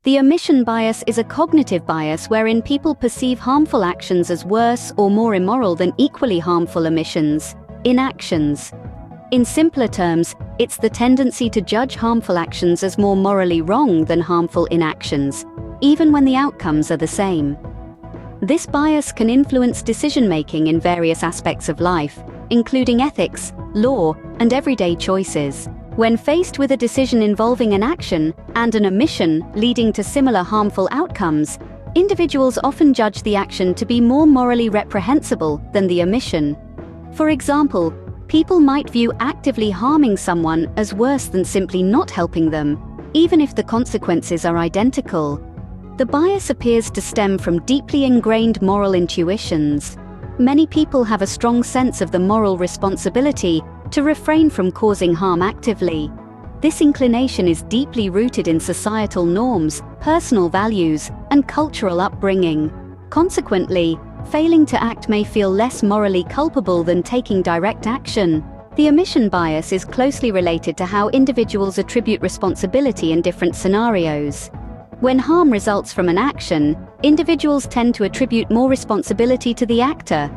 The omission bias is a cognitive bias wherein people perceive harmful actions as worse or more immoral than equally harmful omissions, inactions. In simpler terms, it's the tendency to judge harmful actions as more morally wrong than harmful inactions, even when the outcomes are the same. This bias can influence decision-making in various aspects of life, including ethics, law, and everyday choices. When faced with a decision involving an action and an omission leading to similar harmful outcomes, individuals often judge the action to be more morally reprehensible than the omission. For example, people might view actively harming someone as worse than simply not helping them, even if the consequences are identical. The bias appears to stem from deeply ingrained moral intuitions. Many people have a strong sense of the moral responsibility to refrain from causing harm actively. This inclination is deeply rooted in societal norms, personal values, and cultural upbringing. Consequently, failing to act may feel less morally culpable than taking direct action. The omission bias is closely related to how individuals attribute responsibility in different scenarios. When harm results from an action, individuals tend to attribute more responsibility to the actor.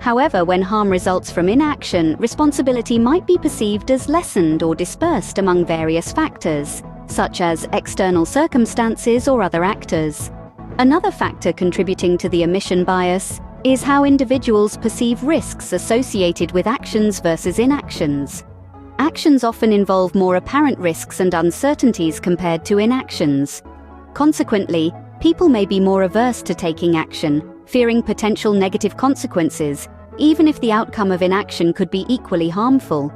However, when harm results from inaction, responsibility might be perceived as lessened or dispersed among various factors, such as external circumstances or other actors. Another factor contributing to the omission bias is how individuals perceive risks associated with actions versus inactions. Actions often involve more apparent risks and uncertainties compared to inactions. Consequently, people may be more averse to taking action, fearing potential negative consequences, even if the outcome of inaction could be equally harmful.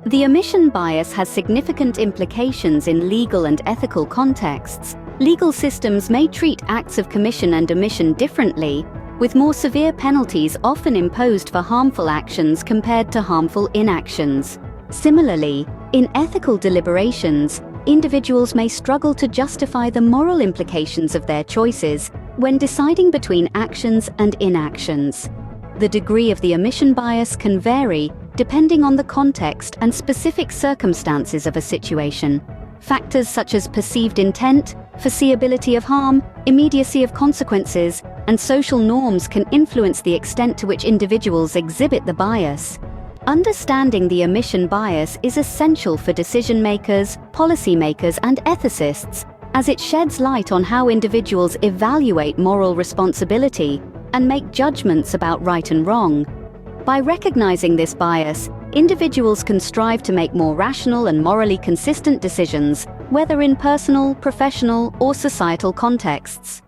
The omission bias has significant implications in legal and ethical contexts. Legal systems may treat acts of commission and omission differently, with more severe penalties often imposed for harmful actions compared to harmful inactions. Similarly, in ethical deliberations, individuals may struggle to justify the moral implications of their choices when deciding between actions and inactions. The degree of the omission bias can vary depending on the context and specific circumstances of a situation. Factors such as perceived intent, foreseeability of harm, immediacy of consequences, and social norms can influence the extent to which individuals exhibit the bias. Understanding the omission bias is essential for decision-makers, policymakers, and ethicists, as it sheds light on how individuals evaluate moral responsibility and make judgments about right and wrong. By recognizing this bias, individuals can strive to make more rational and morally consistent decisions, whether in personal, professional, or societal contexts.